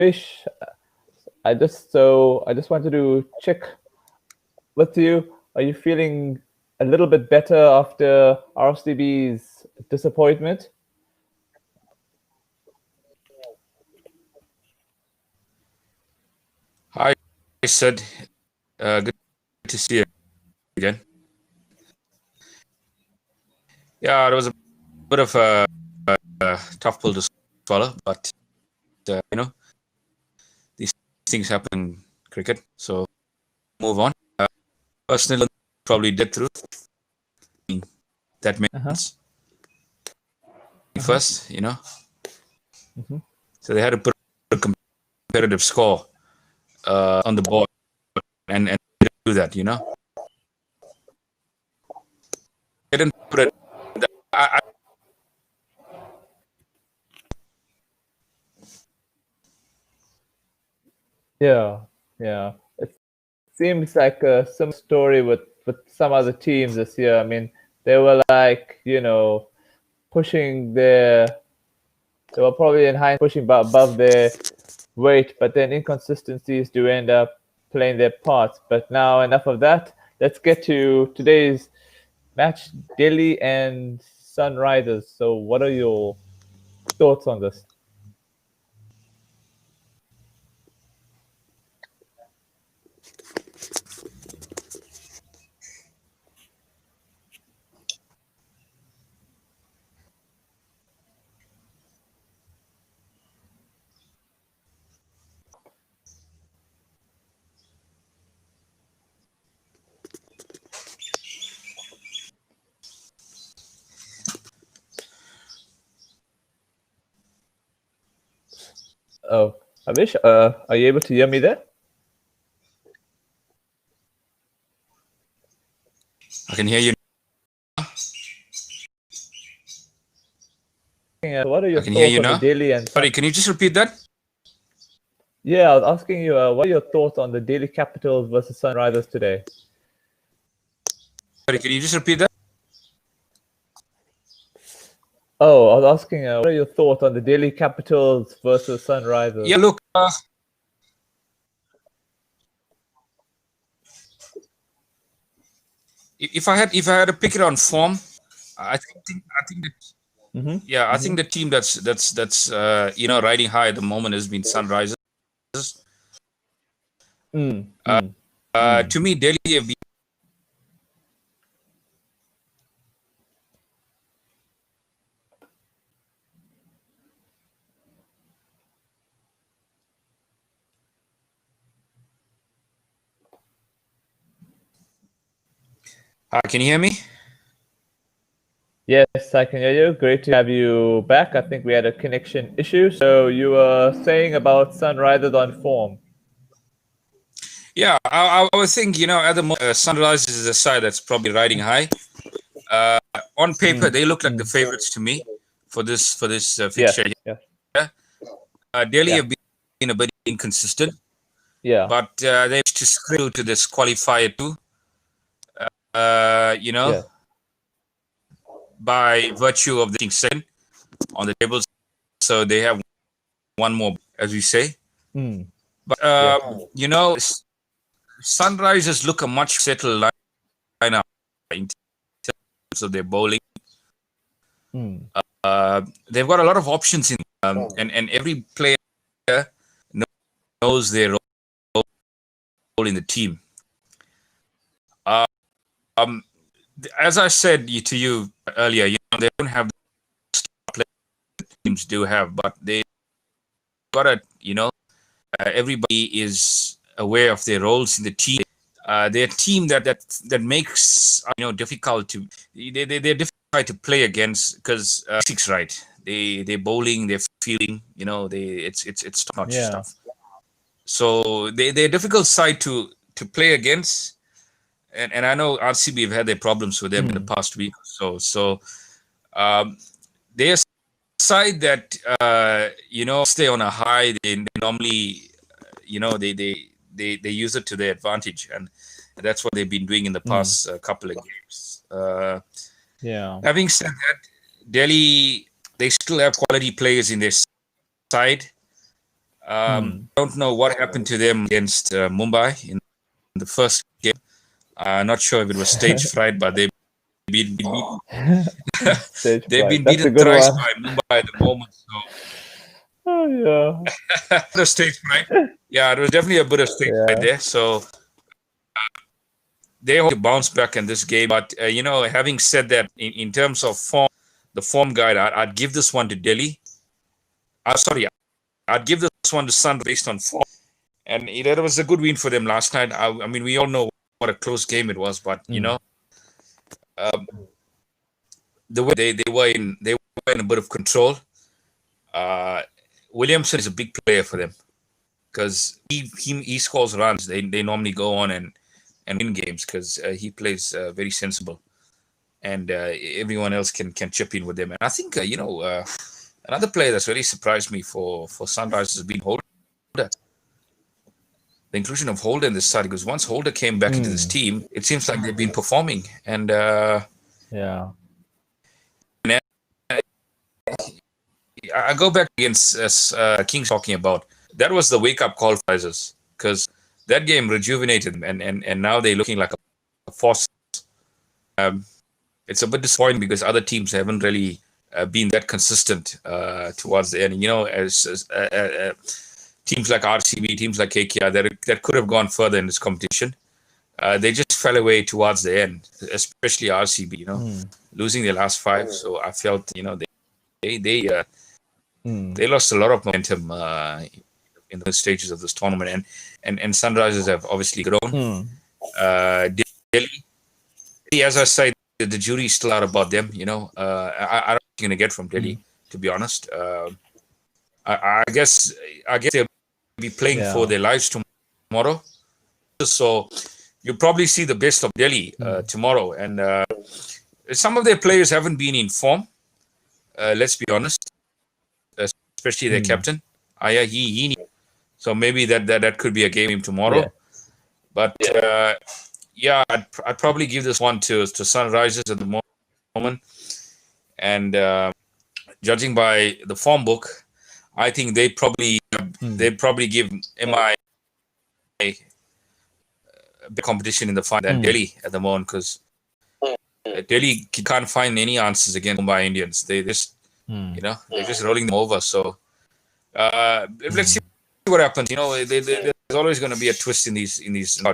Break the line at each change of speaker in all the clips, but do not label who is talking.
Avish, I just wanted to check with you. Are you feeling a little bit better after RCB's disappointment?
Hi, Sid. Good to see you again. Yeah, it was a bit of a tough pill to swallow, but these things happen in cricket, so move on. Personally, probably did through that means first, So they had to put a competitive score on the board and do that, They didn't put it.
Yeah. It seems like a similar story with some other teams this year. I mean, they were pushing they were probably in high pushing above their weight, but then inconsistencies do end up playing their parts. But now enough of that. Let's get to today's match, Delhi and Sunrisers. So what are your thoughts on this? Oh, Avish, are you able to hear me there?
I can hear you.
What are your
I can hear
thoughts
you
on the
now.
Delhi and
Sorry, can you just repeat that?
Yeah, I was asking you, what are your thoughts on the Delhi Capitals versus Sunrisers today?
Sorry, can you just repeat that?
Oh, I was asking, what are your thoughts on the Delhi Capitals versus Sunrisers?
Yeah, look, if I had to pick it on form, I think that I think the team that's riding high at the moment has been Sunrisers. To me, Delhi have been. Can you hear me?
Yes, I can hear you. Great to have you back. I think we had a connection issue. So you were saying about Sunrisers on form.
Yeah, I would think, at the moment, Sunrisers is a side that's probably riding high. On paper, they look like the favorites to me for this fixture.
Yes.
Delhi have been a bit inconsistent.
Yeah.
But they managed to scale to this qualifier too. By virtue of the second on the table, so they have one more, as we say. But Sunrisers look a much settled lineup in terms of their bowling. They've got a lot of options in, and every player knows their role in the team. As I said to you earlier, they don't have the star players teams do have, but they got a, everybody is aware of their roles in the team. They're a team that makes difficult to they're difficult to play against because six right. They're bowling, they're fielding, it's top-notch stuff. So they're a difficult side to play against. And I know RCB have had their problems with them in the past week or so. So they're a side that stay on a high. They normally they use it to their advantage, and that's what they've been doing in the past couple of games. Having said that, Delhi, they still have quality players in their side. Don't know what happened to them against Mumbai in the first game. Not sure if it was stage fright, but they've been
Stage
they've
fright.
been
That's a
beaten
good
thrice
one.
by Mumbai at the moment. So
Oh yeah.
the stage fright. Yeah, it was definitely a bit of stage fright
Yeah.
there. So they hope to bounce back in this game. But having said that, in terms of form, the form guide, I'd give this one to Delhi. Sorry, I'd give this one to Sun based on form. And it was a good win for them last night. I mean, we all know what a close game it was, but um, the way they were in a bit of control. Williamson is a big player for them because he scores runs. They normally go on and win games because he plays very sensible, and everyone else can chip in with them. And I think another player that's really surprised me for Sunrisers has been Holder. The inclusion of Holder in this side, because once Holder came back into this team, it seems like they've been performing. And
Yeah.
I go back against King's talking about. That was the wake-up call for Risers, because that game rejuvenated them, and now they're looking like a force. It's a bit disappointing because other teams haven't really been that consistent towards the end. As teams like RCB, teams like KKR, that could have gone further in this competition. They just fell away towards the end, especially RCB. Losing their last 5. So I felt they lost a lot of momentum in the stages of this tournament, and Sunrisers have obviously grown. Delhi, as I say, the jury is still out about them. I don't know what you're gonna get from Delhi, to be honest. I guess they'll be playing for their lives tomorrow. So you'll probably see the best of Delhi tomorrow. And some of their players haven't been in form. Let's be honest, especially their captain. So maybe that could be a game tomorrow.
Yeah.
But I'd probably give this one to Sunrisers at the moment. And judging by the form book, I think they'd probably give MI a big competition in the final than Delhi at the moment, because Delhi can't find any answers against Mumbai Indians. They just they're just rolling them over. So let's see what happens. There's always going to be a twist in these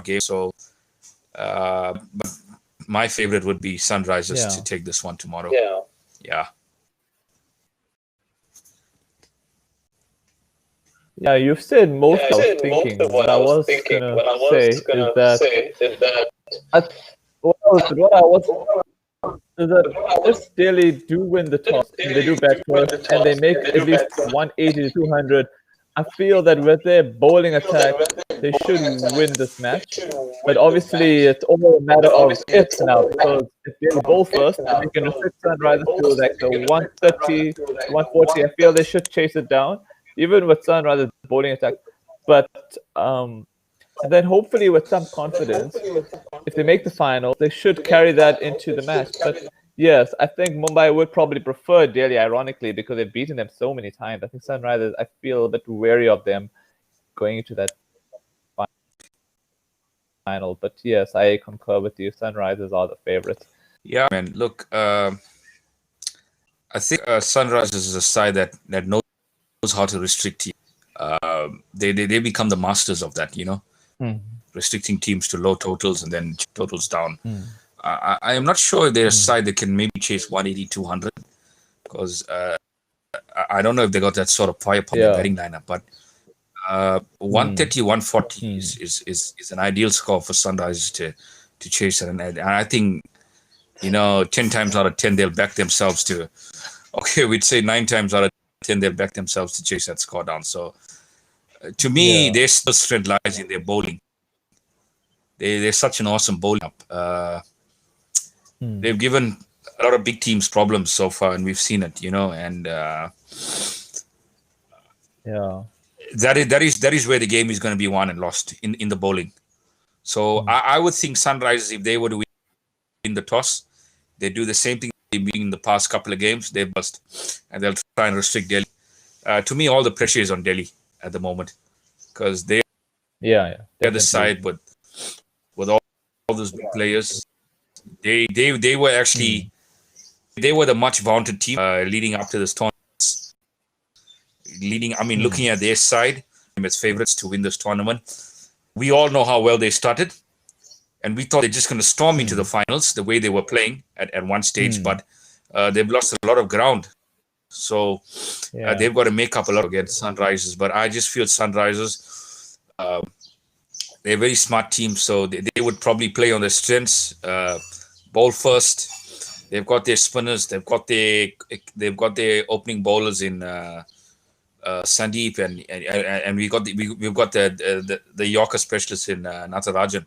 games. So, but my favorite would be Sunrisers to take this one tomorrow. Yeah.
Yeah, you've said most of what I was thinking. What I was gonna say is that if Delhi do win the toss, and they do bat first, and they make at least 180 to 200, I feel that with their bowling attack, they should win this match. But obviously, it's all a matter of ifs now, because if they bowl first, and they can restrict Sunrisers to like the 130, 140, I feel they should chase it down, even with Sunrisers bowling attack. But and then hopefully with some confidence, if they make the final, they should carry that into the match. But yes, I think Mumbai would probably prefer Delhi, ironically, because they've beaten them so many times. I think Sunrisers, I feel a bit wary of them going into that final. But yes, I concur with you. Sunrisers are the favorites.
Yeah, man. Look, I think Sunrisers is a side that knows how to restrict teams. They become the masters of that, restricting teams to low totals and then totals down. I am not sure if they're a side that can maybe chase 180, 200, because I don't know if they got that sort of firepower in the batting lineup. But 130, 140 is an ideal score for Sunrisers to chase it. And I think, 10 times out of 10, they'll back themselves to, we'd say 9 times out of 10, they'll back themselves to chase that score down. So to me, their still strength lies in their bowling. They're such an awesome bowling up. They've given a lot of big teams problems so far, and we've seen it, and that is where the game is going to be won and lost in the bowling. So I would think Sunrisers, if they were to win the toss, they do the same thing they've been in the past couple of games. They bust, and they'll try and restrict Delhi. To me, all the pressure is on Delhi. at the moment, because they're
Yeah,
the
definitely.
side with all those big players. They were actually they were the much vaunted team leading up to this tournament. Looking at their side as favorites to win this tournament. We all know how well they started, and we thought they're just going to storm into the finals the way they were playing at one stage, but they've lost a lot of ground. So they've got to make up a lot against Sunrisers. But I just feel Sunrisers, they're a very smart team, so they would probably play on their strengths, bowl first. They've got their spinners, they've got their opening bowlers in Sandeep, and we've got the Yorker specialist in Natarajan.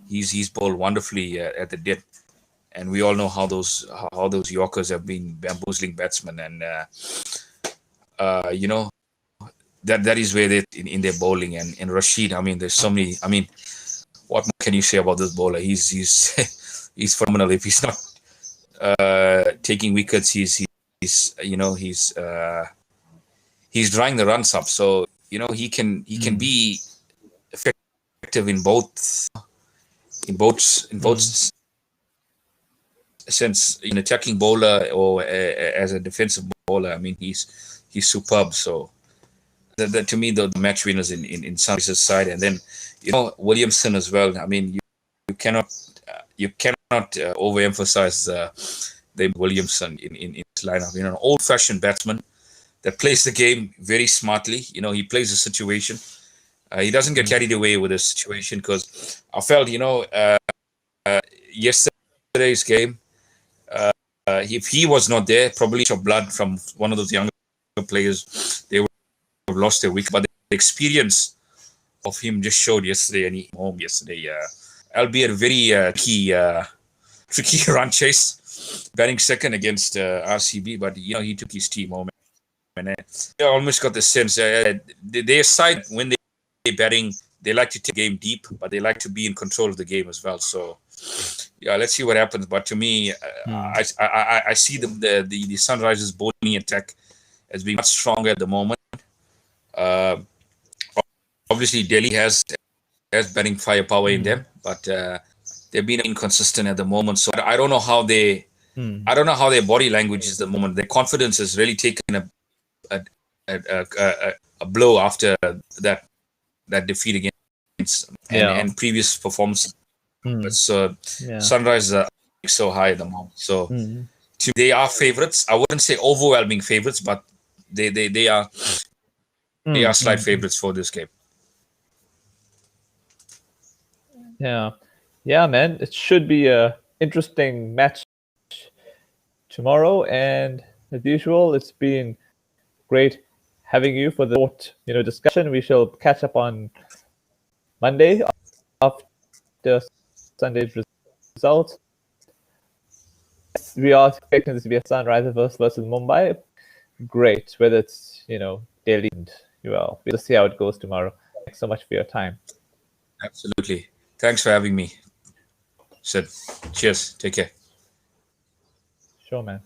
He's bowled wonderfly at the death, and we all know how those Yorkers have been bamboozling batsmen, and that is where they in their bowling, and Rashid. There's so many. What more can you say about this bowler? He's he's phenomenal. If he's not taking wickets, he's drawing the runs up. So he can be effective in both sense, in attacking bowler or as a defensive bowler. He's superb. So that to me, the match winners in Sunrisers side, and then Williamson as well. You cannot overemphasize the Williamson in his lineup. An old-fashioned batsman that plays the game very smartly. He plays the situation. He doesn't get carried away with the situation, because I felt, yesterday's game, if he was not there, probably of blood from one of those younger players, they would have lost their wicket. But the experience of him just showed yesterday, and he came home yesterday. Albeit a very tricky run chase, batting second against RCB, but he took his team home. And I almost got the sense their side, when they're batting, they like to take the game deep, but they like to be in control of the game as well. So let's see what happens. But to me, I see the Sunrisers bowling attack as being much stronger at the moment. Obviously, Delhi has batting firepower in them, but they've been inconsistent at the moment. So I don't know how I don't know how their body language is at the moment. Their confidence has really taken a blow after that defeat against and previous performance. But Sunrise are so high at the moment. So they are favorites. I wouldn't say overwhelming favorites, but they are slight favorites for this game.
Yeah, man. It should be a interesting match tomorrow, and as usual, it's been great having you for the short, discussion. We shall catch up on Monday after Sunday's results. We are expecting this to be a Sunrisers versus Mumbai. Great, whether it's Delhi and we'll see how it goes tomorrow. Thanks so much for your time.
Absolutely. Thanks for having me, Sid. Cheers. Take care.
Sure, man.